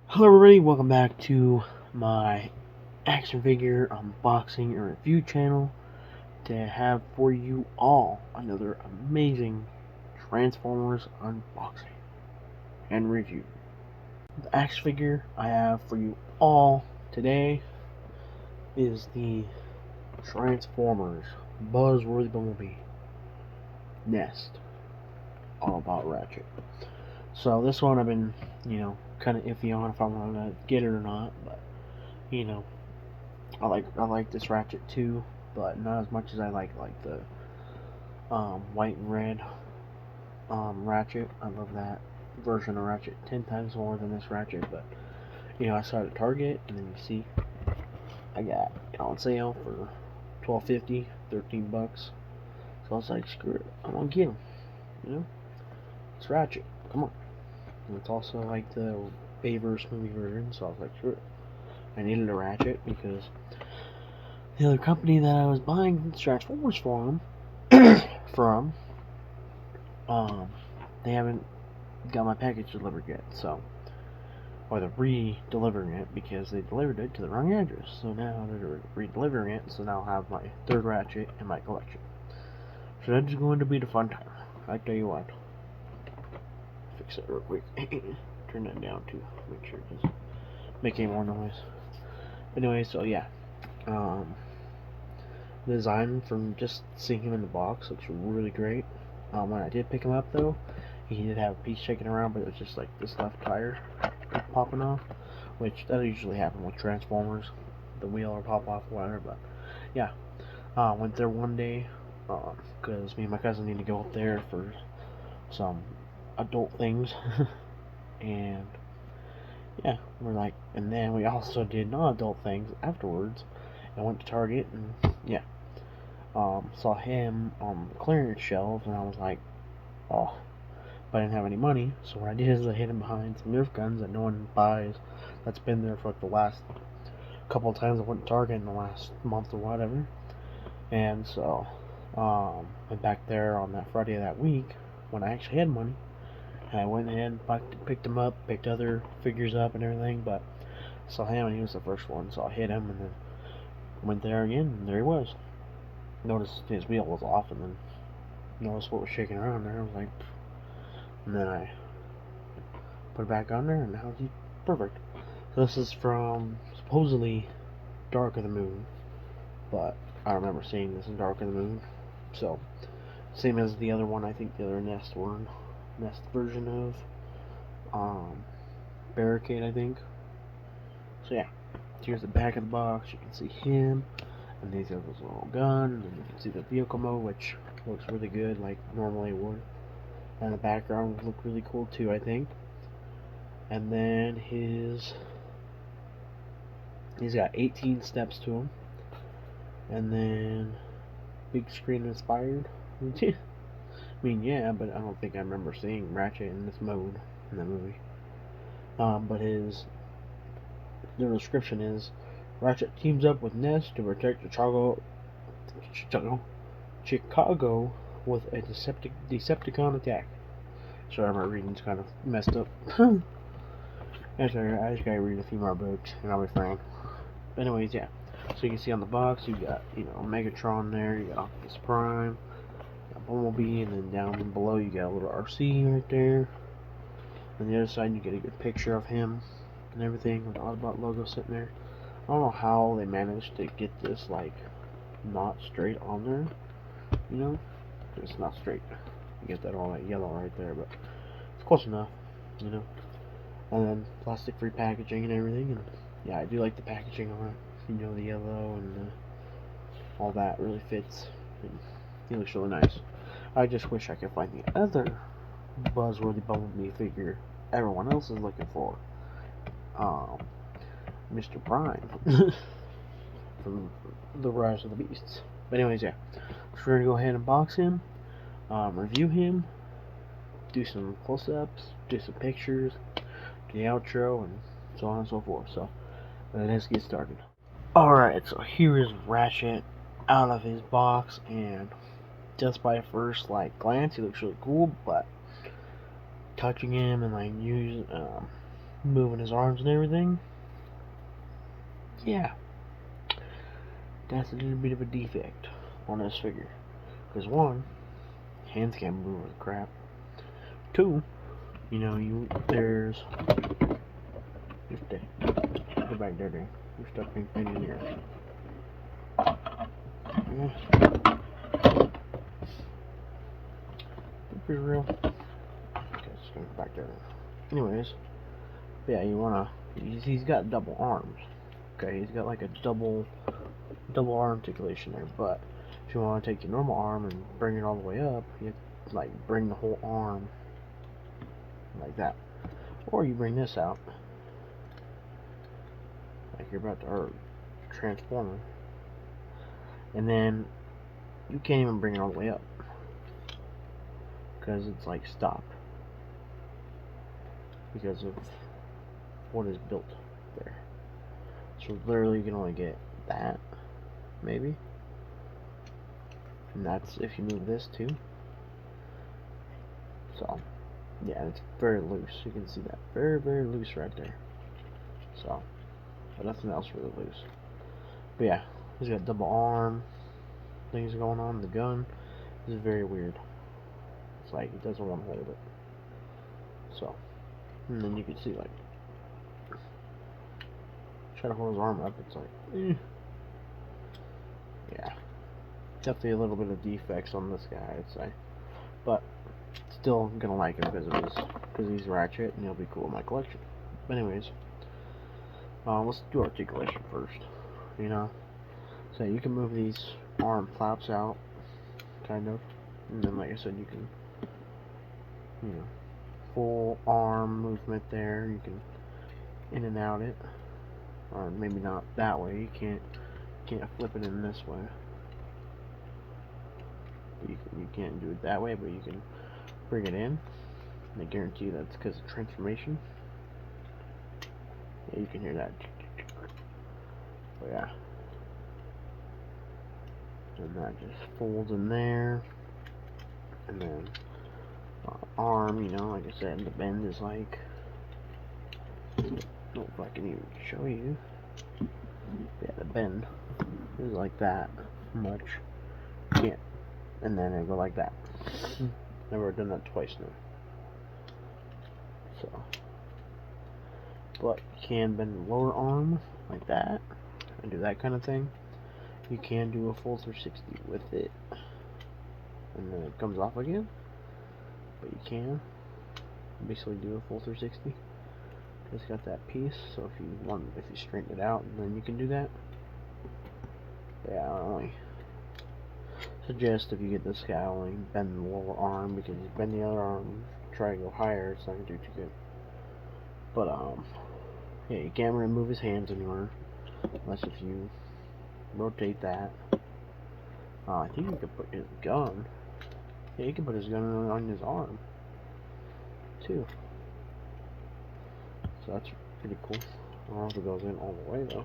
Hello everybody, welcome back to my action figure unboxing and review channel to have for you all another amazing Transformers unboxing and review. The action figure I have for you all today is the Transformers Buzzworthy Bumblebee Nest, all about Ratchet. So this one I've been, kind of iffy on if I want to get it or not, but I like this Ratchet too, but not as much as I like the white and red Ratchet. I love that version of Ratchet 10 times more than this Ratchet. But I saw it at Target, and then you see I got it on sale for $12.50, $13. So I was like, screw it, I'm gonna get them. It's Ratchet. Come on. And it's also like the Bayverse movie version, so I was like, screw it. I needed a Ratchet because the other company that I was buying Transformers from, they haven't got my package delivered yet, so, or they're re-delivering it because they delivered it to the wrong address, so now they're re-delivering it, so now I'll have my third Ratchet in my collection. So that's going to be the fun time. I tell you what. Fix it real quick. Turn that down too. Make sure it doesn't make any more noise. Anyway, so yeah. The design from just seeing him in the box looks really great. When I did pick him up though, he did have a piece shaking around, but it was just like this left tire popping off, which that usually happens with Transformers. The wheel or pop off or whatever, but yeah. Went there one day, because me and my cousin need to go up there for some adult things. And yeah, we're like, and then we also did non-adult things afterwards, and went to Target, and yeah, saw him on the clearance shelves, and I was like, oh, but I didn't have any money, so what I did is I hid him behind some Nerf guns that no one buys, that's been there for like the last couple of times I went to Target in the last month or whatever, and so, went back there on that Friday of that week, when I actually had money, and I went ahead and picked him up, picked other figures up and everything, but saw him and he was the first one, so I hit him and then went there again, and there he was. Noticed his wheel was off, and then noticed what was shaking around there. I was like, and then I put it back on there, and now he's perfect. So this is from supposedly Dark of the Moon, but I remember seeing this in Dark of the Moon. So same as the other one, I think the other Nest version of Barricade, I think. So yeah, here's the back of the box. You can see him, and these are his little gun, and you can see the vehicle mode, which looks really good, like normally it would. And the background would look really cool too, I think. And then he's got 18 steps to him, and then big screen inspired. I mean, yeah, but I don't think I remember seeing Ratchet in this mode in the movie. But the description is, Ratchet teams up with Nest to protect Chicago with a Decepticon attack. Sorry, my reading's kind of messed up. That's alright, I just gotta read a few more books and I'll be fine. Anyways, yeah. So you can see on the box, you got, Megatron there, you got Optimus Prime, you got Bumblebee, and then down below you got a little RC right there. On the other side, you get a good picture of him and everything with the Autobot logo sitting there. I don't know how they managed to get this, like, not straight on there, it's not straight. You get that all that yellow right there, but it's close enough, And then plastic free packaging and everything, and yeah, I do like the packaging on it. The yellow and all that really fits, and it looks really nice. I just wish I could find the other Buzzworthy Bumblebee figure everyone else is looking for. Mr. Prime from the Rise of the Beasts. But anyways, yeah. So we're gonna go ahead and box him, review him, do some close-ups, do some pictures, do the outro, and so on and so forth. So let's get started. Alright, so here is Ratchet out of his box, and just by first glance he looks really cool, but touching him and moving his arms and everything. Yeah, that's a little bit of a defect on this figure. Because one, hands can't move with crap. Two, you know, there's go back there, dude. You're stuck being painted in here. Yeah. Be real. Okay, just go back there. Anyways, yeah, you wanna. He's got double arms. Okay, he's got like a double arm articulation there. But if you want to take your normal arm and bring it all the way up, you have to, like, bring the whole arm like that. Or you bring this out, like you're about to transform him, and then you can't even bring it all the way up because it's like stopped because of what is built there. So literally you can only get that, maybe, and that's if you move this too. So yeah, it's very loose. You can see that very loose right there. So, but nothing else really loose. But yeah, he's got double arm things going on. The gun is very weird. It's like he doesn't want to hold it. So, and then you can see, like, try to hold his arm up. It's like, yeah, definitely a little bit of defects on this guy, I'd say. But still gonna like him because he's Ratchet and he'll be cool in my collection. But anyways, let's do articulation first. You know, so you can move these arm flaps out, kind of, and then like I said, you can, you know, full arm movement there. You can in and out it, or maybe not that way. You can't flip it in this way. You can't do it that way, but you can bring it in. And I guarantee you that's because of transformation. Yeah, you can hear that. But yeah. And that just folds in there. And then arm, you know, like I said, the bend is like, I don't know if I can even show you. Yeah, the bend is like that much. Can't. And then it'll go like that. Never done that twice now. So, but you can bend the lower arm like that and do that kind of thing. You can do a full 360 with it, and then it comes off again. But you can basically do a full 360. It's got that piece, so if you straighten it out, then you can do that. But yeah, I only suggest if you get this guy, only bend the lower arm, because you bend the other arm, try to go higher, it's not gonna do too good. But yeah, you can't really move his hands anywhere, unless if you rotate that. I think you could put his gun. Yeah, you can put his gun on his arm too. So that's pretty cool. I don't know if it goes in all the way though.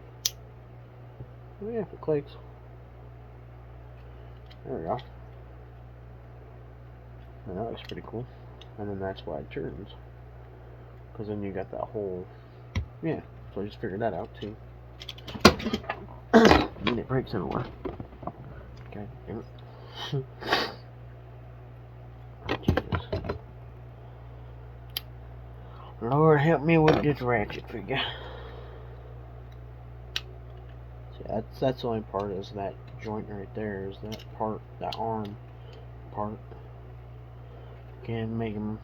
Oh yeah, if it clicks. There we go. And that looks pretty cool. And then that's why it turns. Because then you got that whole, yeah. So I just figured that out too. And it breaks everywhere. Okay, damn it. Jesus. Lord help me with this Ratchet figure. See, that's the only part, is that joint right there, is that part, that arm part. Can make him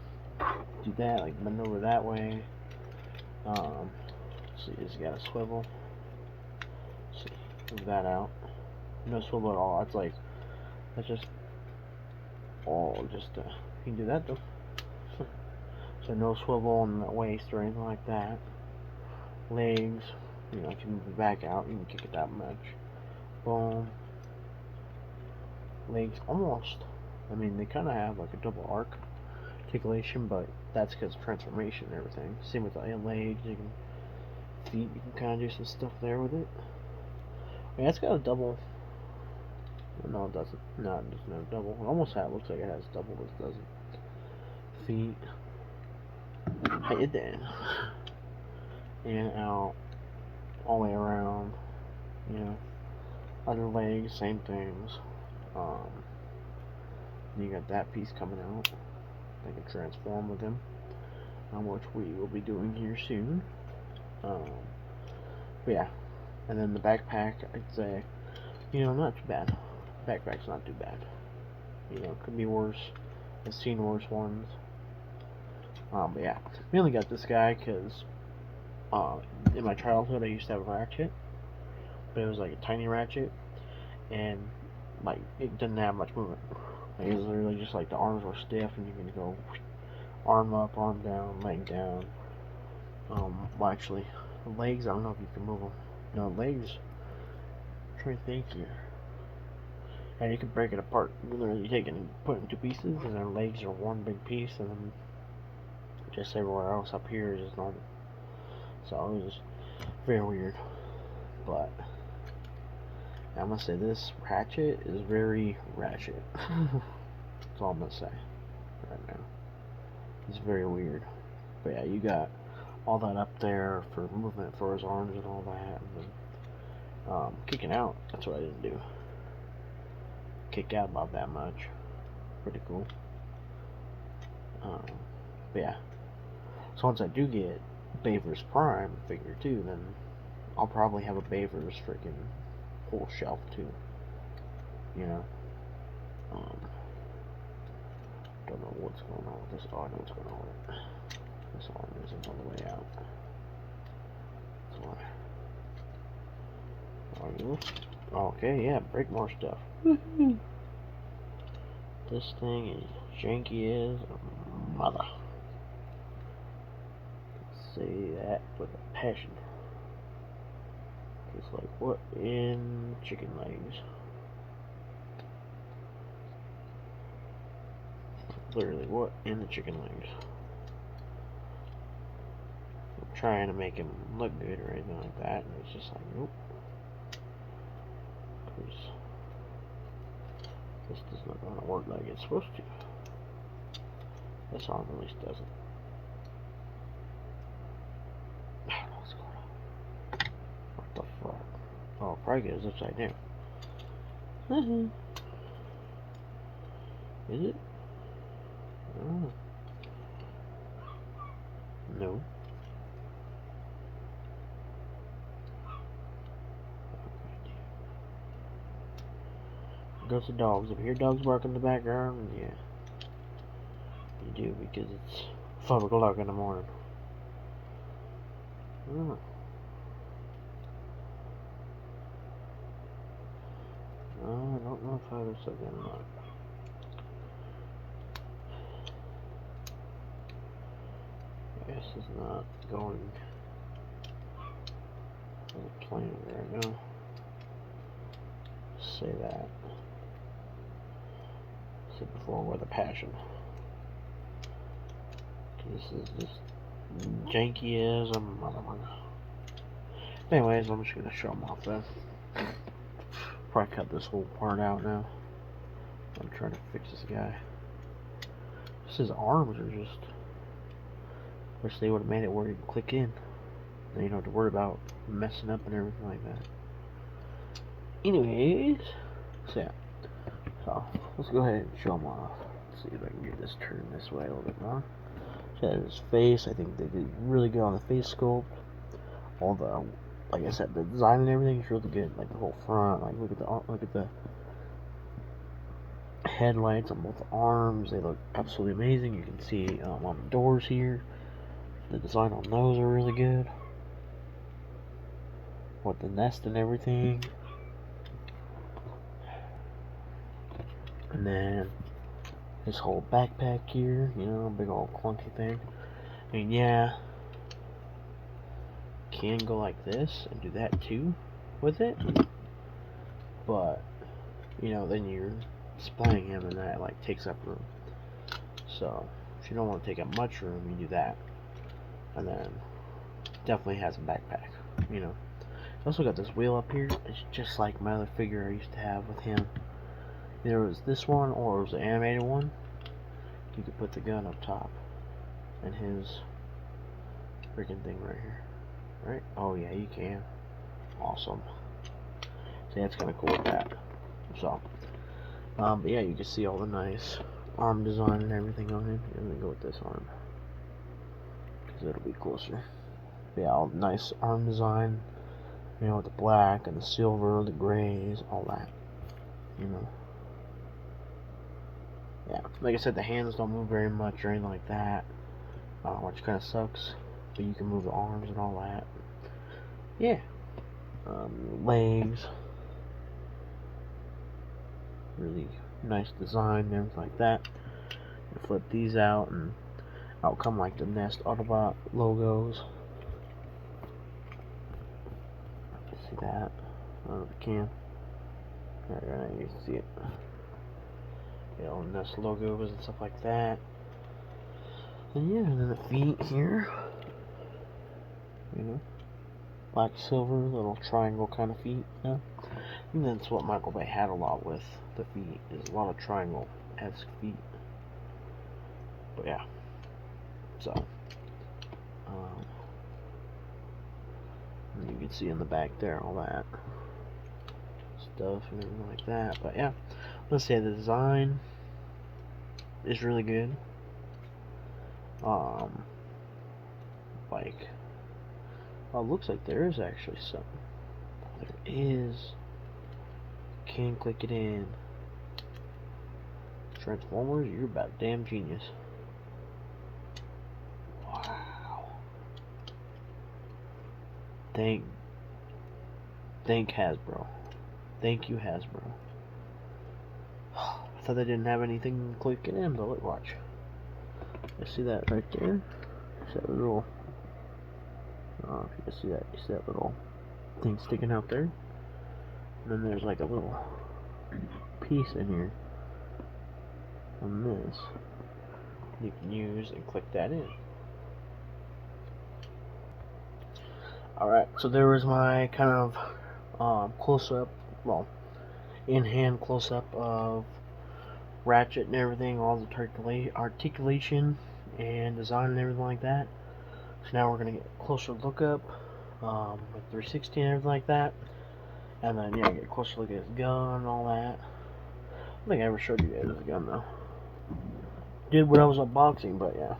do that, like bend over that way. See, he's got a swivel. See, move that out. No swivel at all. That's just all just. You can do that though. So no swivel on the waist or anything like that. Legs, you know, if you move it back out, you can kick it that much. Boom. Legs almost. I mean, they kind of have like a double articulation, but that's because of transformation and everything. Same with the legs. You can feet. You can kind of do some stuff there with it. I mean, it's got a double. No, it doesn't. No, it doesn't have a double. It almost looks like it has double, but it doesn't. Feet. How you doing? in, out, all the way around. You know, other legs, same things. You got that piece coming out. They can transform with him, which we will be doing here soon. But yeah, and then the backpack, I'd say, not too bad. Backpack's not too bad. Could be worse. I've seen worse ones. But yeah, we only got this guy because in my childhood I used to have a Ratchet, but it was like a tiny Ratchet, and like it didn't have much movement. Like, it was literally just like the arms were stiff, and you're gonna go arm up, arm down, leg down. Well, actually, legs, I don't know if you can move them. No, legs. I'm trying to think here. And you can break it apart. Literally take it and put it in two pieces, and their legs are one big piece, and then just everywhere else up here is just normal. So it was very weird. But I'm gonna say this Ratchet is very Ratchet. That's all I'm gonna say right now. It's very weird. But yeah, you got all that up there for movement for his arms and all that, and then kicking out, that's what I didn't do. Kick out about that much. Pretty cool. But yeah. So once I do get Baver's Prime figure too, then I'll probably have a Baver's freaking whole shelf too. Don't know what's going on with this. Oh, I know what's going on with it. This arm isn't all the way out. That's why. Are you? Okay, yeah, break more stuff. This thing is janky as a mother. Say that with a passion. It's like, what in chicken legs? Literally, what in the chicken legs? I'm trying to make him look good or anything like that, and it's just like, nope. Because this is not going to work like it's supposed to. This arm at least doesn't. I don't know what's going on. What the fuck? Oh, probably it's upside down. Is it? Oh. No. Goes the dogs. If you hear dogs bark in the background, yeah, you do, because it's 5 o'clock in the morning. Oh. I don't know if I was so good or not. This is not going as planned right now. Say that. Said before with a passion. This is just janky as a motherfucker. Anyways, I'm just gonna show them off then. Probably cut this whole part out now. I'm trying to fix this guy. His arms are just. Wish they would have made it where you can click in. Then you don't have to worry about messing up and everything like that. Anyways, so yeah. So let's go ahead and show them off. Let's see if I can get this turned this way a little bit more. So his face, I think they did really good on the face sculpt. All the, like I said, the design and everything is really good. Like the whole front, like look at the headlights on both arms. They look absolutely amazing. You can see on the doors here. The design on those are really good. With the nest and everything. And then this whole backpack here, big old clunky thing. I mean, yeah, can go like this and do that too with it. But, then you're displaying him and that like takes up room. So, if you don't want to take up much room, you do that. And then definitely has a backpack, Also got this wheel up here. It's just like my other figure I used to have with him. Either it was this one or it was the animated one. You could put the gun up top. And his freaking thing right here. Right? Oh yeah, you can. Awesome. So that's kind of cool with that. So, but yeah, you can see all the nice arm design and everything on it. Let me go with this arm, because it'll be closer. But yeah, all nice arm design. You know, with the black and the silver, the grays, all that. You know. Yeah, like I said, the hands don't move very much or anything like that, which kind of sucks. But you can move the arms and all that. Yeah. Legs. Really nice design and everything like that. You flip these out and out come like the Nest Autobot logos. See that? I don't know if you can. Alright, you can see it. You know, Nest logos and stuff like that. And yeah, and then the feet here. You know, black, silver, little triangle kind of feet. Yeah, and that's what Michael Bay had a lot with the feet. Is a lot of triangle-esque feet. But yeah, so you can see in the back there all that stuff and everything like that. But yeah, let's say the design is really good. Like, oh, it looks like there is actually something. There is. Can click it in. Transformers, you're about damn genius. Wow. Thank Hasbro. Thank you, Hasbro. I thought they didn't have anything clicking in, but look, watch. You see that right there? See that little, if you can see that, you see that little thing sticking out there? And then there's like a little piece in here on this you can use and click that in. Alright, so there was my kind of close-up, well, in-hand close-up of Ratchet and everything, all the articulation and design and everything like that. So now we're going to get a closer look up with 360 and everything like that. And then, yeah, get a closer look at his gun and all that. I don't think I ever showed you guys his gun, though. Did when I was unboxing, but yeah.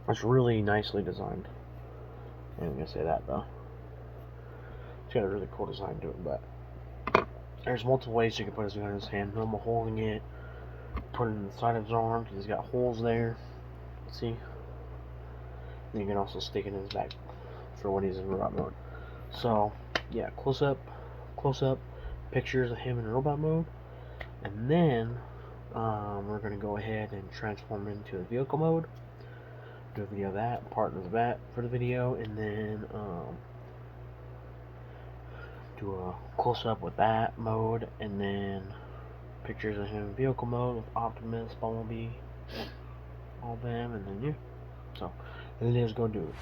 It's really nicely designed. I'm going to say that, though. It's got a really cool design to it, but there's multiple ways you can put his gun in his hand. Normal holding it, put it in the side of his arm, because he's got holes there. See? And you can also stick it in his back for when he's in robot mode. So, yeah, close up, pictures of him in robot mode. And then, we're going to go ahead and transform into the vehicle mode. Do a video of that, part of that for the video, and then, do a close-up with that mode, and then pictures of him in vehicle mode with Optimus, Bumblebee, all them, and then yeah. So, let's go do it.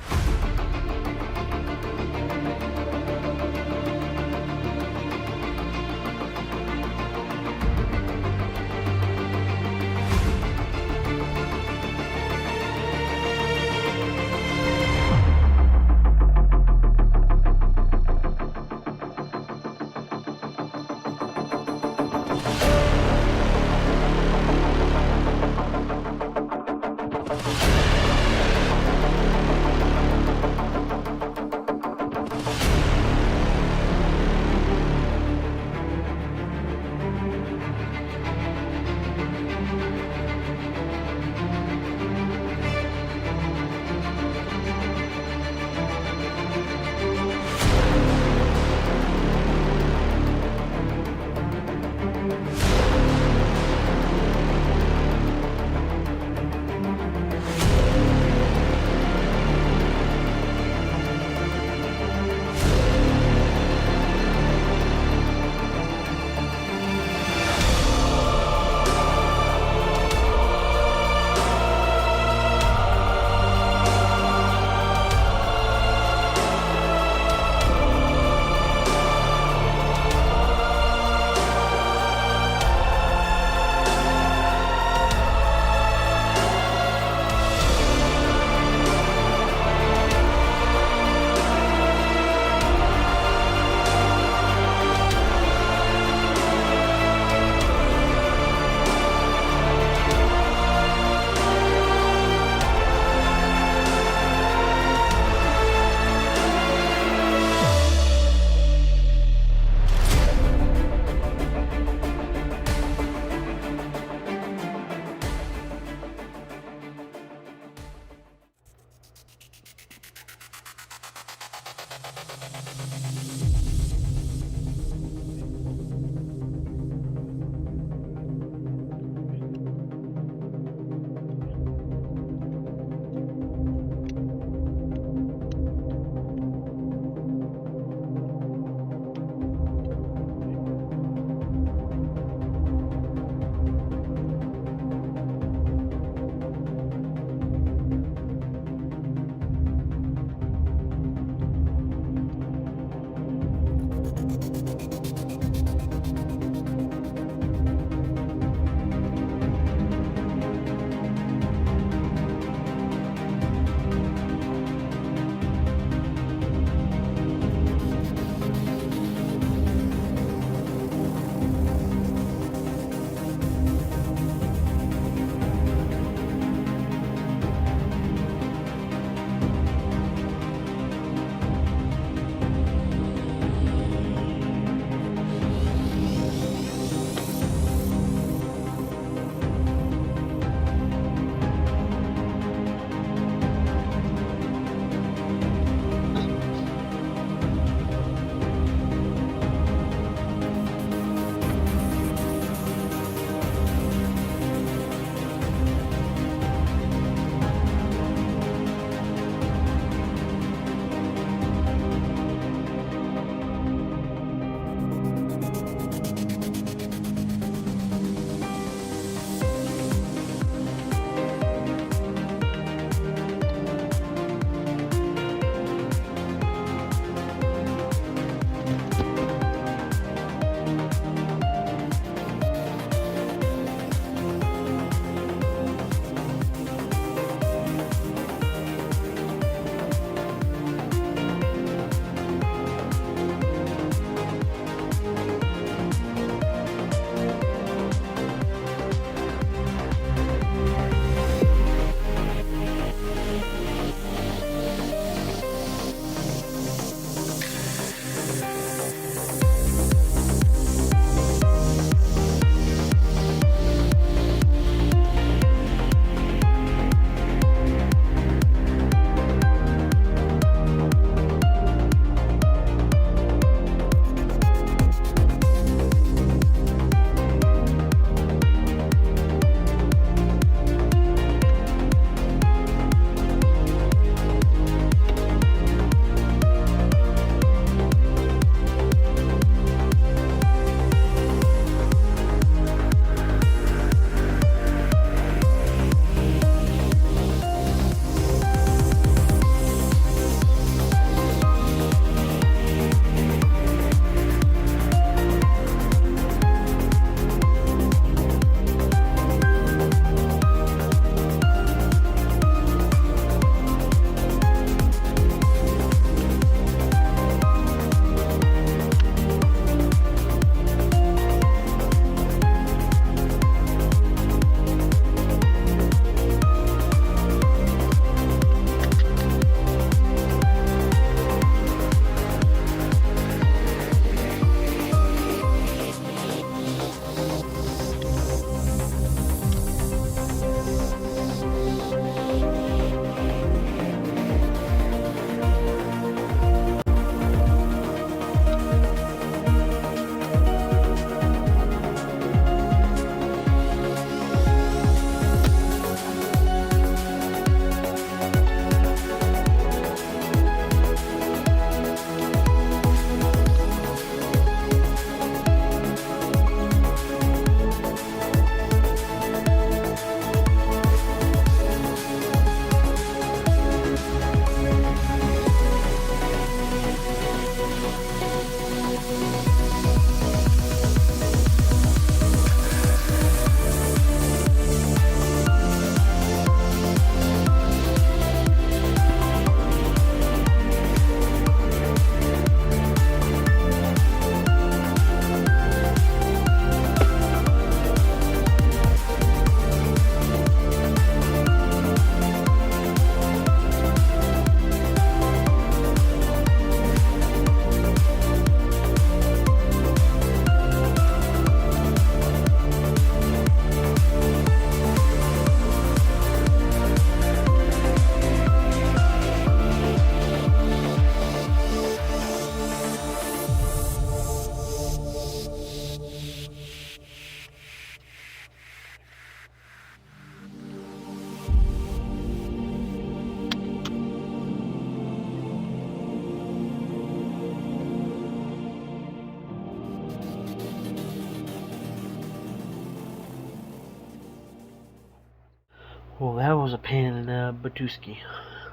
Well, that was a pain in the Batuski.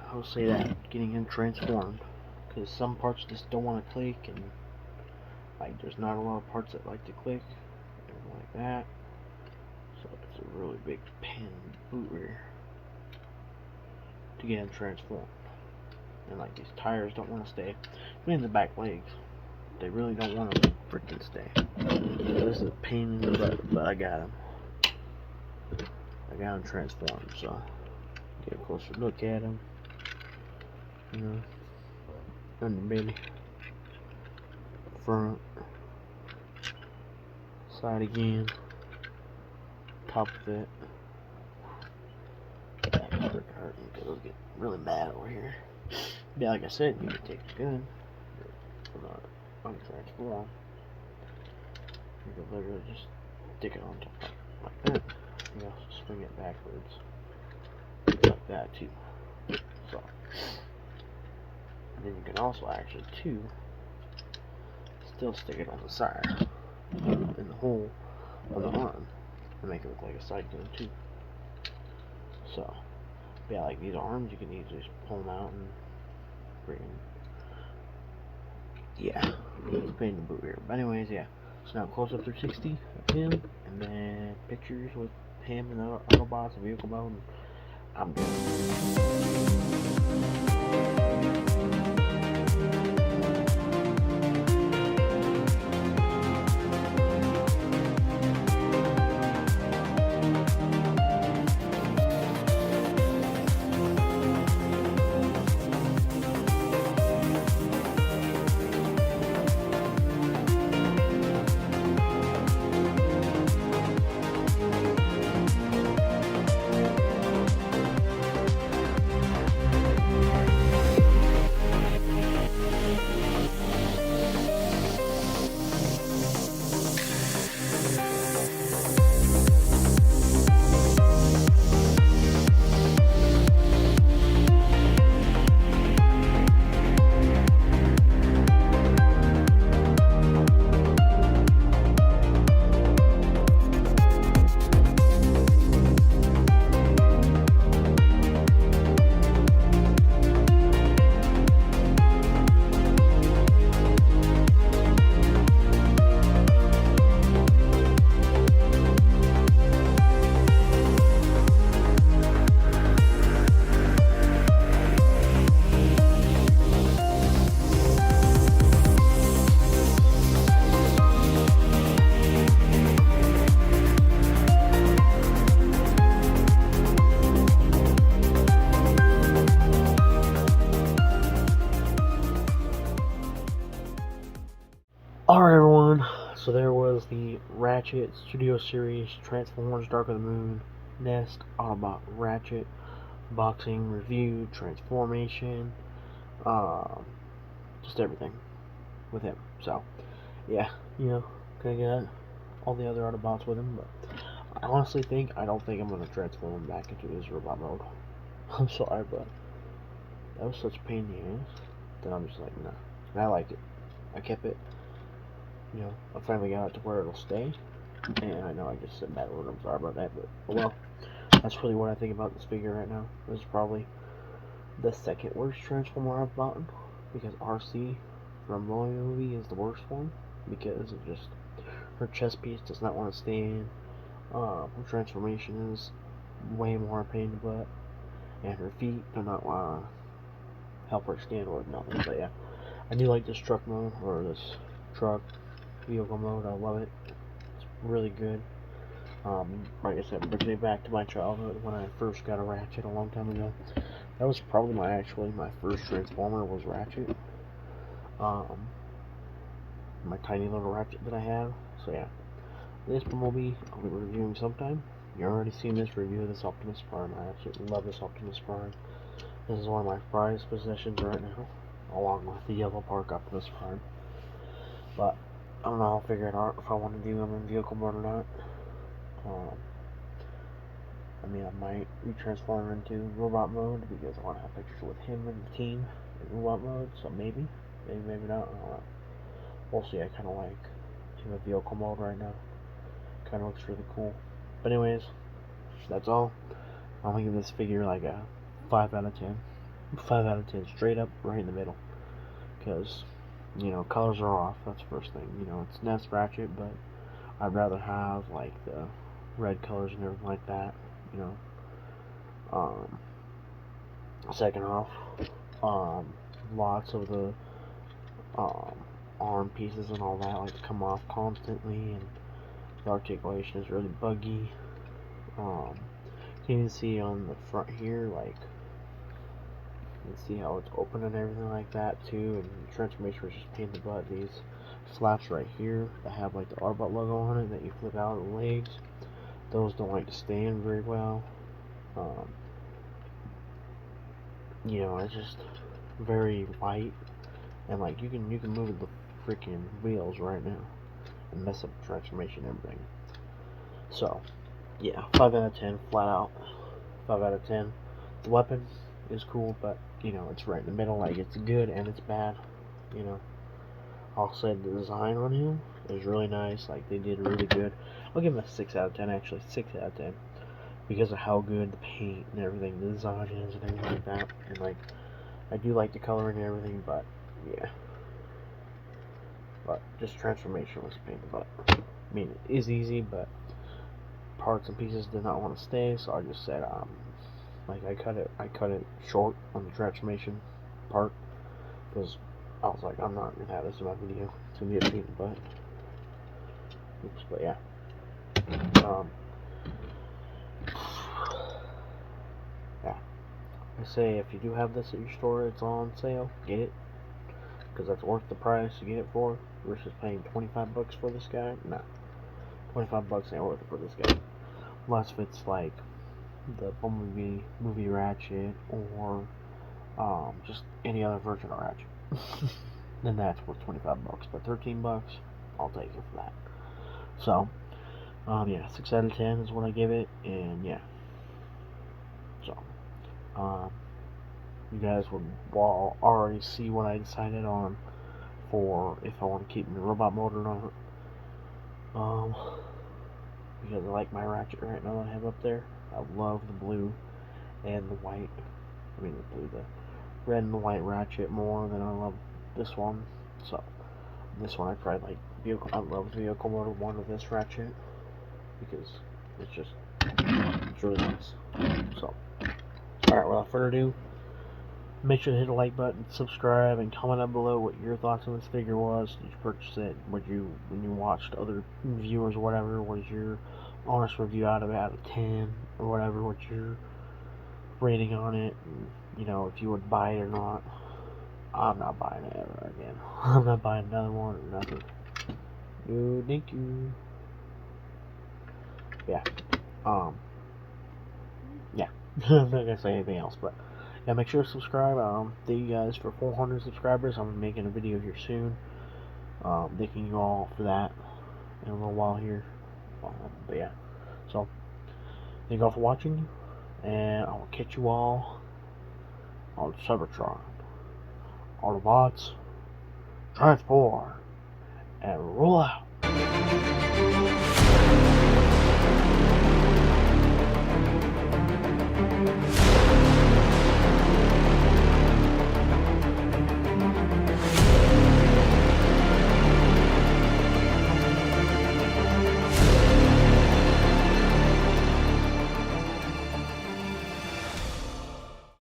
I will say that, getting him transformed. Because some parts just don't want to click, and like there's not a lot of parts that like to click, and like that. So it's a really big pain in the boot rear to get him transformed. And like these tires don't want to stay. Even the back legs, they really don't want to freaking stay. This is a pain in the butt, but I got him. I got him transformed, so get a closer look at him. You know, underbelly, front, side again, top of it. Back is freaking hurting because it'll get really bad over here. Yeah, like I said, you can take the gun, untransform. You can literally just stick it on top like that. You also swing it backwards like that too. So, and then you can also actually too still stick it on the side in the hole of the arm and make it look like a side gun too. So, yeah, like these arms, you can easily just pull them out and bring. Yeah, it's a pain in the boot here. But anyways, yeah. So now close up 360 of him, and then pictures with him and the Autobots and vehicle mode. And I'm good. Alright everyone, so there was the Ratchet Studio Series Transformers Dark of the Moon Nest Autobot Ratchet boxing review, transformation, just everything with him. So, yeah, you know, gonna get all the other Autobots with him, but I don't think I'm gonna transform him back into his robot mode. I'm sorry, but that was such a pain in the ass that I'm just like, nah. And I like it. I kept it. You know, I finally got it to where it'll stay, and I know I just said bad word, I'm sorry about that, but oh well, that's really what I think about this figure right now. This is probably the second worst Transformer I've bought, because RC from Movie is the worst one, because of just, her chest piece does not want to stand, her transformation is way more pain in the butt, and her feet do not want to help her stand or nothing. But yeah, I do like this truck mode, or this truck vehicle mode. I love it. It's really good. Like I said, brings me back to my childhood when I first got a Ratchet a long time ago. That was probably my first Transformer was Ratchet. My tiny little Ratchet that I have. So yeah, this Bumblebee I'll be reviewing sometime. You already seen this review of this Optimus Prime. I absolutely love this Optimus Prime. This is one of my prized possessions right now, along with the Yellow Park Optimus Prime. But I don't know, I'll figure it out if I want to do them in vehicle mode or not. I mean, I might retransform him into robot mode because I want to have pictures with him and the team in robot mode, so maybe not, I don't know. We'll see. I kind of like him in vehicle mode right now. Kind of looks really cool. But anyways, that's all. I'm gonna give this figure like a 5 out of 10. 5 out of 10, straight up, right in the middle. Because, you know, colors are off. That's the first thing. You know, it's Nest Ratchet, but I'd rather have like the red colors and everything like that. You know. Second off, lots of the arm pieces and all that like to come off constantly, and the articulation is really buggy. You can see on the front here, like, you can see how it's open and everything like that too, and the transformation was just pain in the butt. These flaps right here that have like the Autobot logo on it that you flip out of the legs, those don't like to stand very well. You know, it's just very light, and like you can move the freaking wheels right now and mess up the transformation and everything. So yeah, 5 out of 10, flat out. 5 out of 10. The weapon is cool, but you know, it's right in the middle. Like, it's good and it's bad. You know, I'll say the design on him is really nice. Like, they did really good. I'll give him a 6 out of 10. Actually, 6 out of 10, because of how good the paint and everything, the design is and everything like that. And like, I do like the coloring and everything, but yeah. But just transformation was a pain in the butt. I mean, it is easy, but parts and pieces did not want to stay, so I just said, like, I cut it short on the transformation part, because I was like, I'm not gonna have this in my video. It's gonna be a pain in the butt. Oops, but yeah. Yeah. I say, if you do have this at your store, it's on sale, get it, because that's worth the price you get it for, versus paying 25 bucks for this guy. Nah, 25 bucks ain't worth it for this guy. Unless if it's like the Bumblebee movie Ratchet, or just any other version of Ratchet. Then that's worth 25 bucks. But 13 bucks, I'll take it for that. So, yeah, 6 out of 10 is what I give it, and yeah. So, you guys will already see what I decided on for if I want to keep my robot mode or not. Because I like my Ratchet right now that I have up there. I love the blue and the white. I mean, the red and the white Ratchet more than I love this one. So, this one I probably like vehicle. I love vehicle mode 1 of this Ratchet, because it's really nice. So, alright, without further ado, make sure to hit the like button, subscribe, and comment down below what your thoughts on this figure was. Did you purchase it? When you watched other reviewers or whatever, what is your honest review out of 10 or whatever? What's your rating on it? And, you know, if you would buy it or not. I'm not buying it ever again. I'm not buying another one or nothing. No, thank you. Yeah. Yeah. I'm not gonna say anything else, but yeah, make sure to subscribe. Thank you guys for 400 subscribers. I'm making a video here soon. Thanking you all for that in a little while here. But yeah. So, thank you all for watching, and I will catch you all on Cybertron. Autobots, transform and roll out.